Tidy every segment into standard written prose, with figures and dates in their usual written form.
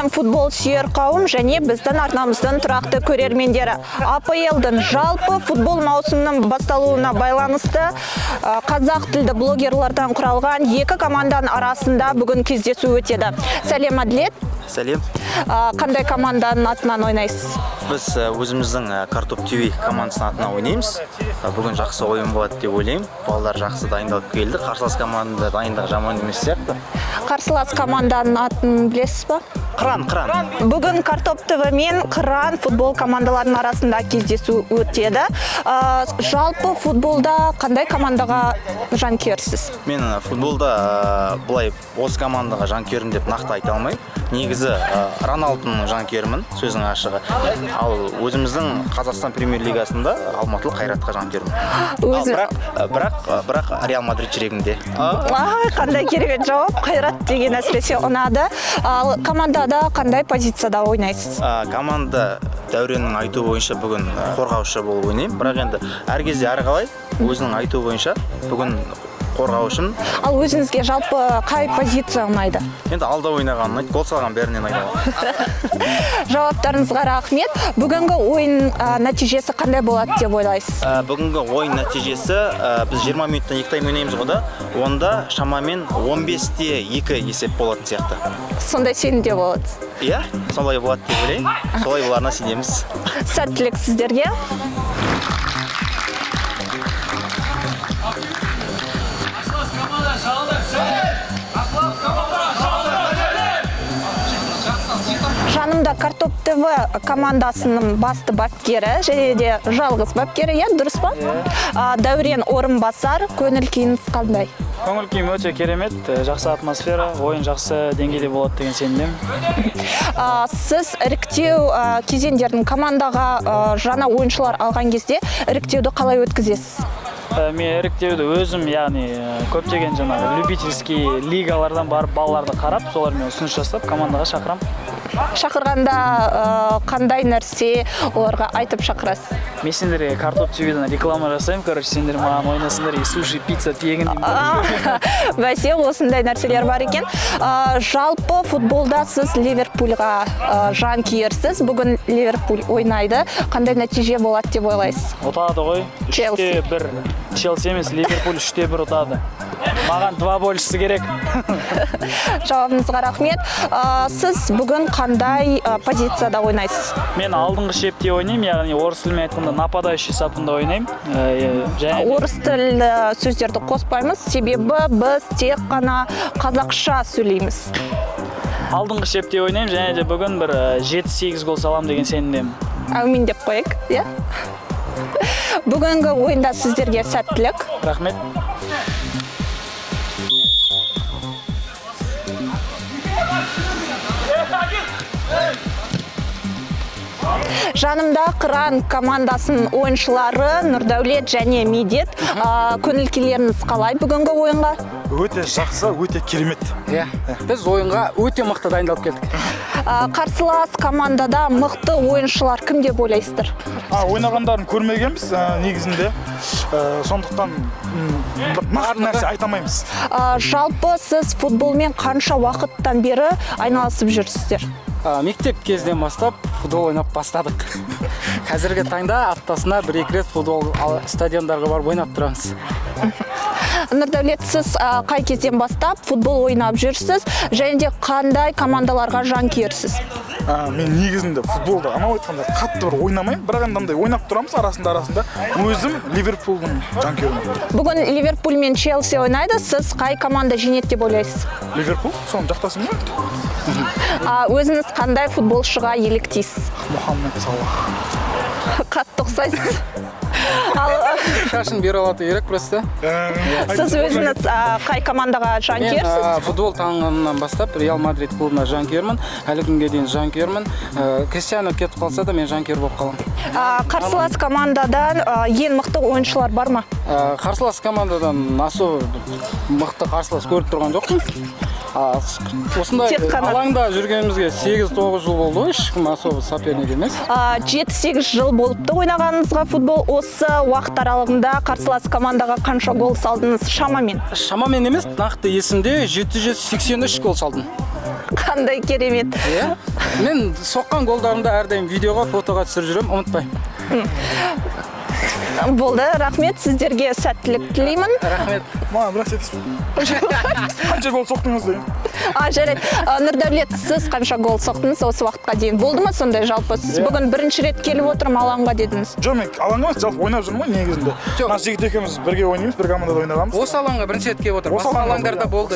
сәлем футбол сүйер қауым және біздің арнамыздың тұрақты көрермендері. АПЛ-дың жалпы футбол маусымының басталуына байланысты қазақ тілді блогерлардан құралған екі команданың арасында бүгін кездесу өтеді. Сәлем, Әділет. Сәлем. Қандай команданың атынан ойнайсыз? Біз өзіміздің Картоп ТВ командасының атынан ойнаймыз. Бүгін жақсы ойын болады деп ойлаймын. Балалар жақсы дайындалып келді. Қарсылас команда дайындығы жаман емес сияқты. Қарсылас команданың атын білесіз ба? Қыран. Бүгін Картоп ТВ мен Қыран футбол командаларының арасында кездесу өтеді. Жалпы футболда қандай командаға жанкүйерсіз? Мен футболда бұлай осы командаға жанкүйерім деп нақты айта алмаймын. Негізі Роналдоның жанкүйерімін, сөздің ашығы. Ал өзіміздің Қазақстан премьер-лигасында Алматылық Қайратқа жанкүйерімін. Бірақ Реал Мадрид жүрегімде. Қандай керемет жауап. Қайрат деген әсіресе ұнады. Ал командада қандай позицияда ойнайсыз? Команда Дәуреннің айтуы бойынша бүгін қорғаушы болып ойнаймын. Бірақ енді әр кезде әрі қалай өзінің айтуы бойынша бүгін қорғаушым. Ал өзіңізге жалпы қай позиция ұнайды? Енді алда ойнаған ұнайды, гол салған бәрінен айналады. Жауаптарыңызға рахмет. Бүгінгі ойын нәтижесі қандай болады деп ойлайсыз? Бүгінгі ойын нәтижесі біз 20 минуттан 2 тайм ойнаймыз ғой да. Онда шамамен 15-те 2 есеп болатын сияқты. Сондай сенімде болады. Иә, солай болады деп ойлаймын. Солай боларына сенеміз. Сәттілік сіздерге. Жанымда Картоп ТВ командасының басты бапкері және де жалғыз бапкері, дұрыс па? Дәурен Орынбасар, көңіл күйіңіз қандай? Көңіл күйім өте керемет, жақсы атмосфера, ойын жақсы деңгейде болады деген сенімдемін. Сіз іріктеу кезеңдердің командаға жаңа ойыншылар алған кезде іріктеуді қалай өткізесіз? Мен іріктеуді өзім, яғни көптеген любительский лигалардан барып балаларды қарап, солармен ұсыныс жасап командаға шақырам. Шақырғанда қандай нәрсе оларға айтып шақырасыз? Мен сендерге Картоп ТВ-дан реклама жасаймын, сендер маған ойнасыңдар, суши, пицца тегін деймін. Бәсе, осындай нәрселер бар екен. Жалпы футболда сіз Ливерпульға жанкүйерсіз. Бүгін Ливерпуль ойнайды. Қандай нәтиже болады деп ойлайсыз? Ұтады ғой. Челси. 3-1. Челси емес, Ливерпуль 3-1 ұтады. Маған 2 большысы керек. Жауабыңызға рахмет. Сіз бүгін қандай позицияда ойнайсыз? Мен алдыңғы шепте ойнаймын, яғни орыс тілімен айтқанда нападающий сапында ойнаймын. Орыс тілді сөздерді қоспаймыз, себебі біз тек қана қазақша сөйлейміз. Алдыңғы шепте ойнаймын, және де бүгін бір 7-8 гол салам деген сенімдемін. Әумин деп қойық, иә? Бүгінгі ойында сіздерге сәттілік. Рахмет. Жанымда Қыран командасының ойыншылары Нұрдәулет және Медет. Көңіл күйлеріңіз қалай бүгінгі ойынға? Өте жақсы, өте керемет. Біз ойынға өте мықты дайындалып келдік. Қарсылас командада мықты ойыншылар кім деп ойлайсыздар? Ойнағандарын көрмегенбіз негізінде. Сондықтан нақты нәрсе айта алмаймыз. Жалпы сіз футболмен қанша уақыттан бері айналысып жүрсіздер? Мектеп кезден бастап футбол ойнап бастадық. Қазіргі таңда аптасына 1-2 рет футбол стадиондарға барып ойнап тұрамыз. Нұрдәулет, сіз қай кезден бастап футбол ойнап жүрсіз және де қандай командаларға жанкүйерсіз? Мен негізінде футболда анау айтқанда қатты бір ойнамаймын, бірақ андай ойнап тұрамыз арасында. Өзім Ливерпульдің жанкүйерімін. Бүгін Ливерпуль мен Челси ойнайды. Сіз қай команда жеңеді деп ойлайсыз? Ливерпуль, соны жақтасың ба? Өзіңіз қандай футболшыға еліктейсіз? Мұхаммед Салах. Қатты ұқсайсыз. Шашын бере алаты керек просто. Сіз өзіңіз қай командаға жанкүйерсіз? Мен футбол таңынан бастап Реал Мадрид клубына жанкүйермін. Әлі күнге дейін жанкүйермін. Кристиано кетіп қалса да мен жанкүйер болып қаламын. Қарсылас командадан ең мықты ойыншылар бар ма? Қарсылас командадан особо мықты қарсылас көріп тұрған жоқпын. Осындай алаңда жүргенімізге 8-9 жыл болды ғой, ешкім особо соперник емес. 7-8 жыл болыпты ойнағаныңызға футбол. Осы уақыт аралығында қарсылас командаға қанша гол салдыңыз шамамен? Шамамен емес, нақты есімде 783 гол салдым. Қандай керемет. Иә. Мен соққан голдарымды әрдайым видеоға, фотоға түсіріп жүремін, ұмытпаймын. Болды, рахмет, сіздерге сәттілік тілеймін. Рахмет. Маған бірақ сетесіз. Қанша гол соқтыңыз деген? Жарайды. Нұрдәулет, сіз қанша гол соқтыңыз осы уақытқа дейін? Болды ма сондай жалпы? Сіз бүгін бірінші рет келіп отырмын алаңға дедіңіз. Жоқ, мен алаңға емес, жалпы ойнап жүрмін ғой негізінде. Жоқ. Мына жігіт екеуміз бірге ойнаймыз, бір командада ойнағанбыз. Осы алаңға бірінші рет келіп отыр. Басқа алаңдарда болды.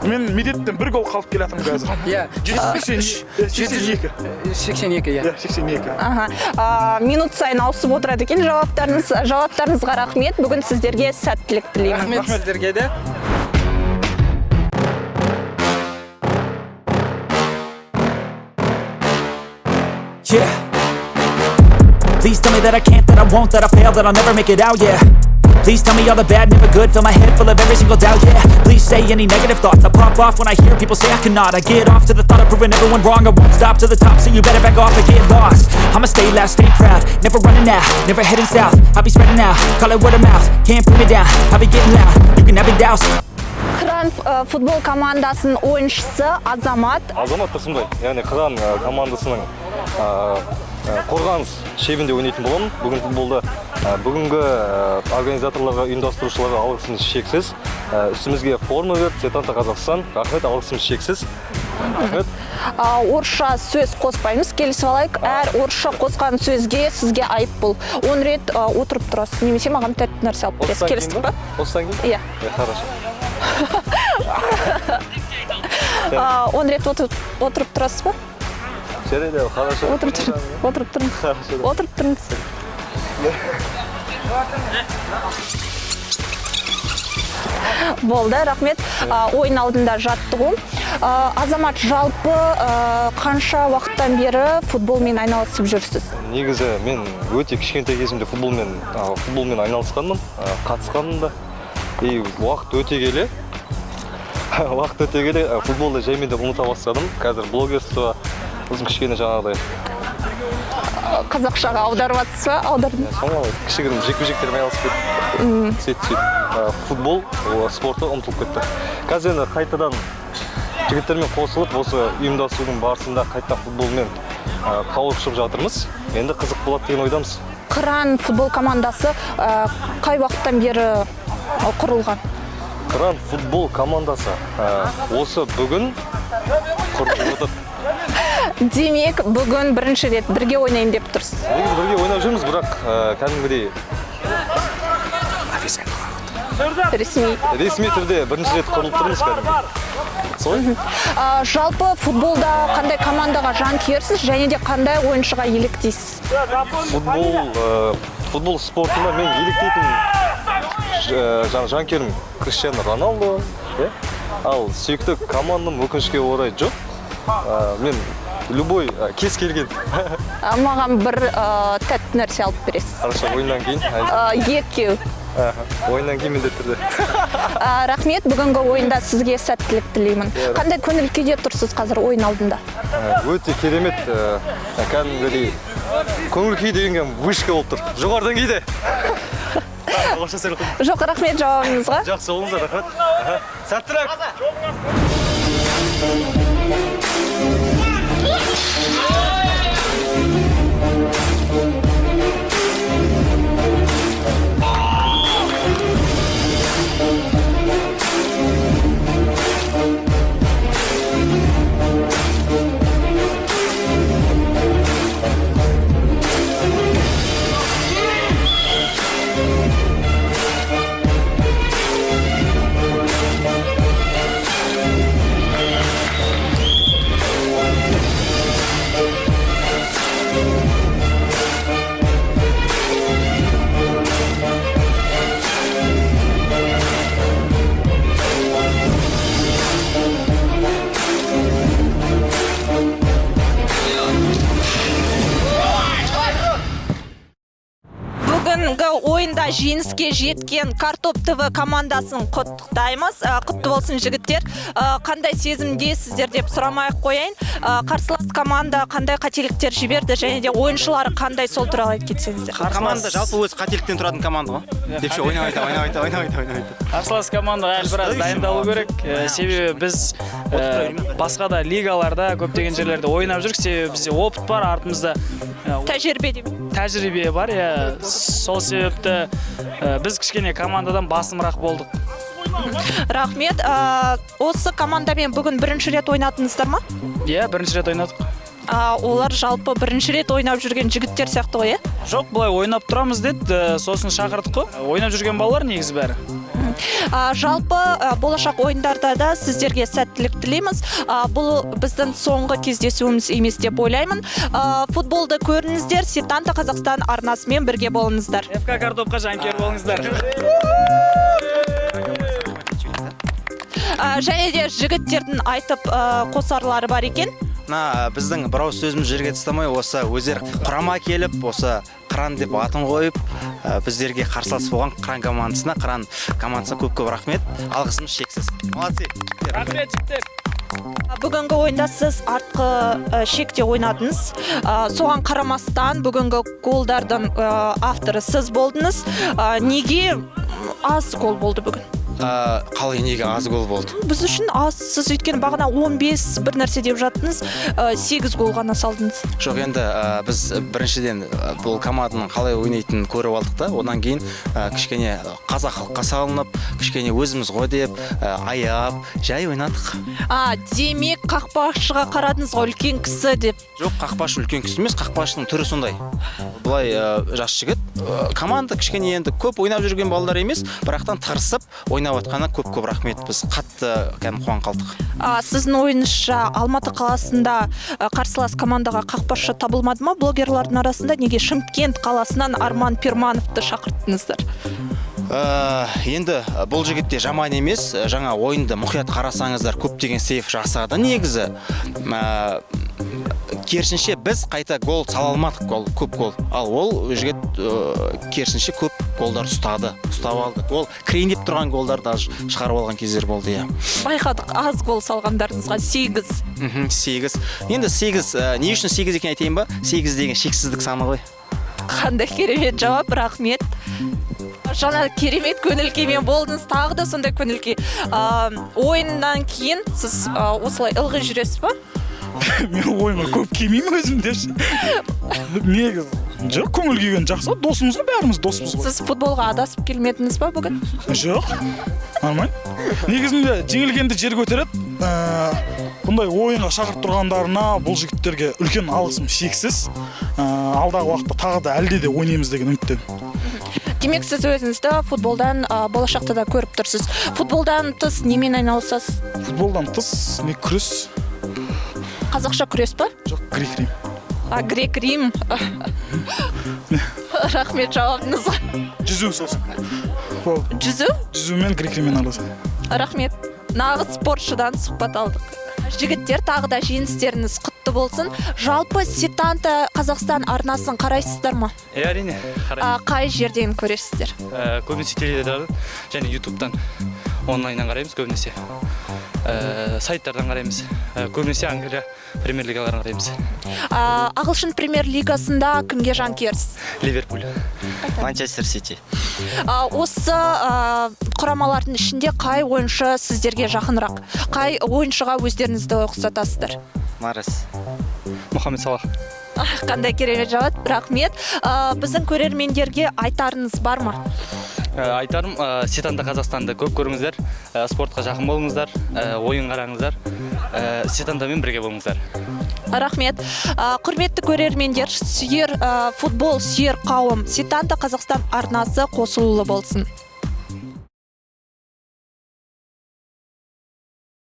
Мен медеттен бір гол қалып келе жатырмын қазір. Иә. 82. 82, иә. 82. Минут сайын ауысып отырады екен жауаптарыңызға рахмет. Бүгін сіздерге сәттілік тілеймін. Рахмет сіздерге де. Yeah. Please tell me that I can't, that I won't, that I fail, that I'll never make it out, yeah. Please tell me all the bad, never good, fill my head full of every single doubt, yeah. Please say any negative thoughts, I pop off when I hear people say I cannot. I get off to the thought of proving everyone wrong, I won't stop to the top, so you better back off and get lost. I'ma stay loud, stay proud, never running out, never heading south. I'll be spreading out, call it word of mouth, can't put me down, I'll be getting loud, you can have it douse. Қыран футбол командасының ойыншысы Азамат. Азамат Тұрсынбай, яғни Қыран командасының қорғаныс шебінде ойнайтын боламын. Бүгін футболда бүгінгі организаторларға, ұйымдастырушыларға алғысымыз шексіз. Үстімізге форма беріп, Сетанта Қазақстан, рахмет, алғысымыз шексіз. Рахмет. Орысша сөз қоспаймыз, келісіп алайық. Әр орысша қосқан сөзге сізге айыппұл. 10 рет отырып тұрасыз, немесе маған тәтті нәрсе алып бересіз. Келістік пе? Осыдан кейін? Иә. Хорошо. 10 рет отырып тұрасыз ба? Жарайды, хорошо. Отырып тұрыңыз. Болды, рахмет. Ойын алдында жаттығу. Азамат, жалпы қанша уақыттан бері футболмен айналысып жүрсіз? Негізі мен өте кішкентай кезімде футболмен айналысқанмын, қатысқанмын да. И уақыт өте келе футболды жаймен де ұмыта бастадым. Қазір блогерство, өзім кішкене жаңағыдай. Қазақшаға аударып жатсыз ба? Аудардым. Шамалы кішігірім жекпе-жектермен айналысып кетті. Сөйтіп. Футбол спорты ұмытылып кетті. Қазір енді қайтадан жігіттермен қосылып, осы ұйымдастырудың барысында қайтадан футболмен қауышып жатырмыз. Енді қызық болады деген ойдамыз. Қыран футбол командасы қай уақыттан бері құрылған? Қыран футбол командасы осы бүгін құрылып отыр. Демек, бүгін бірінші рет бірге ойнайын деп тұрсыз. Негізі бірге ойнап жүрміз, бірақ кәдімгідей ресми түрде бірінші рет құрылып тұрмыз кәдімгі. Солай? Жалпы футболда қандай командаға жанкүйерсіз және де қандай ойыншыға еліктейсіз? Футбол спортында мен еліктейтін жанкүйерім Криштиану Роналду, ал сүйікті командам өкінішке орай жоқ. Мен любой кез келген. Маған бір тәтті нәрсе алып бересіз. Хорошо, ойыннан кейін. Екеу. Ойыннан кейін міндетті түрде. Рахмет, бүгінгі ойында сізге сәттілік тілеймін. Қандай көңіл күйде тұрсыз қазір ойын алдында? Өте керемет, кәдімгідей көңіл күй дегенге вышка болып тұр. Жоғарыдан кейде. Жоқ, рахмет жауабыңызға. Жақсы болыңыздар, рахмет. Сәттілік. бүгінгі ойында жеңіске жеткен Картоп ТВ командасын құттықтаймыз. Құтты болсын жігіттер. Қандай сезімдесіздер деп сұрамай-ақ қояйын. Қарсылас команда қандай қателіктер жіберді және де ойыншылары қандай, сол туралы айтып кетсеңіздер. Команда жалпы өзі қателіктен тұратын команда ғой. Деп ше ойнап. Қарсылас командаға әлі біраз дайындалу керек. Себебі біз басқа да лигаларда, көптеген жерлерде ойнап жүрік. Себебі бізде опыт бар, артымызда тәжірибе бар. Сол себепті біз кішкене командадан басымырақ болдық. Рахмет. Осы командамен бүгін бірінші рет ойнадыңыздар ма? Иә, бірінші рет ойнадық. Олар жалпы бірінші рет ойнап жүрген жігіттер сияқты ғой, Жоқ, бұлай ойнап тұрамыз деді, сосын шақырдық қой. Ойнап жүрген балалар негізі бәрі. Жалпы болашақ ойындарда да сіздерге сәттілік тілейміз. Бұл біздің соңғы кездесуіміз емес деп ойлаймын. Футболды көріңіздер, Сетанта Қазақстан арнасымен бірге болыңыздар. ФК Картопқа жанкүйер болыңыздар. Және де жігіттердің айтып қосарлары бар екен. Біздің бірау сөзіміз жерге тастамай, осы өздері құрама келіп, осы Қыран деп атын қойып, біздерге қарсылас болған Қыран командасына көп-көп рахмет. Алғысымыз шексіз. Молодцы. Рахмет жігіттер. Бүгінгі ойында сіз артқы шекте ойнадыңыз. Соған қарамастан бүгінгі голдардың авторы сіз болдыңыз. Неге аз гол болды бүгін? Қалай неге аз гол болды? Біз үшін аз, сіз өйткені бағана 15 бір нәрсе деп жаттыңыз, 8 гол ғана салдыңыз. Жоқ, енді біз біріншіден бұл команданың қалай ойнайтынын көріп алдық та, одан кейін кішкене қазақ халыққа салынып, кішкене өзіміз ғой деп, аяп, жай ойнадық. Демек қақпашыға қарадыңыз ғой, үлкен кісі деп. Жоқ, қақпашы үлкен кісі емес, қақпашының түрі сондай. Бұлай жас жігіт, команда кішкене енді көп ойнап жүрген балалар емес, бірақтан тырысып ойнап атқаны көп-көп рахмет. Біз қатты қуан қалдық. Сіздің ойыңызша Алматы қаласында қарсылас командаға қақпашы табылмады ма? Блогерлардың арасында неге Шымкент қаласынан Арман Пермановты шақырттыңыздар? Енді бұл жігітте жаман емес, жаңа ойынды мұқият қарасаңыздар, көптеген сейф жасады негізі. Керісінше біз қайта гол сала алмадық, көп гол. Ал ол жігіт керісінше көп голдар ұстап алды. Ол крейіндеп тұрған голдарды шығарып алған кездер болды, иә. Байқадық, аз гол салғандарыңызға 8. 8. Енді 8, не үшін 8 екен айтайын ба? 8 деген шексіздік саны ғой. Қандай керемет жауап, рахмет. Жаңа керемет көңіл-күймен болдыңыз, тағы да сондай көңіл-күй. Ойыннан кейін сіз осылай ылғи жүресіз ба? Мен ойынға көп келмеймін өзімдеші. Негіз, жоқ, көңіл күйген жақсы, досымыз ғой, бәріміз досымыз ғой. Сіз футболға адасып келмедіңіз ба бүгін? Жоқ, нормально. Негізінде жеңілгенді жер көтереді. Бұндай ойынға шақырып тұрғандарына бұл жігіттерге үлкен алғысым шексіз. Алдағы уақытта тағы да әлде де ойнаймыз деген үміттемін. Демек сіз өзіңізді футболдан болашақта да көріп тұрсыз. Футболдан тыс немен айналысасыз? Футболдан тыс мен күрес. Қазақша күрес па? Жоқ, грек-рим. Грек-рим. Рахмет жауабыңызға. Жүзу сосын. Жүзу? Жүзу мен грек-риммен араласамын. Рахмет. Нағыз спортшыдан сұхбат алдық. Жігіттер, тағы да жеңістеріңіз құтты болсын. Жалпы Сетанта Қазақстан арнасын қарайсыздар ма? Әрине, қараймын. Қай жерден көресіздер? Көбінесе теледидардан және ютубтан онлайннан қараймыз көбінесе. Сайттардан қараймыз. Көбінесе Англия премьер-лигаларын қараймыз. Ағылшын премьер-лигасында кімге жанкүйерсіз? Ливерпуль. Манчестер Сити. Осы құрамалардың ішінде қай ойыншы сіздерге жақынырақ? Қай ойыншыға өздеріңізді ұқсатасыздар? Марес. Мұхаммед Салах. Қандай керемет жауап, рахмет. Біздің көрермендерге айтарыңыз бар ма? Айтарым, Сетанта Қазақстанды көп көріңіздер, спортқа жақын болыңыздар, ойын қараңыздар, Сетантамен бірге болыңыздар. Рахмет. Құрметті көрермендер, футбол сүйер қауым, Сетанта Қазақстан арнасы қосылулы болсын.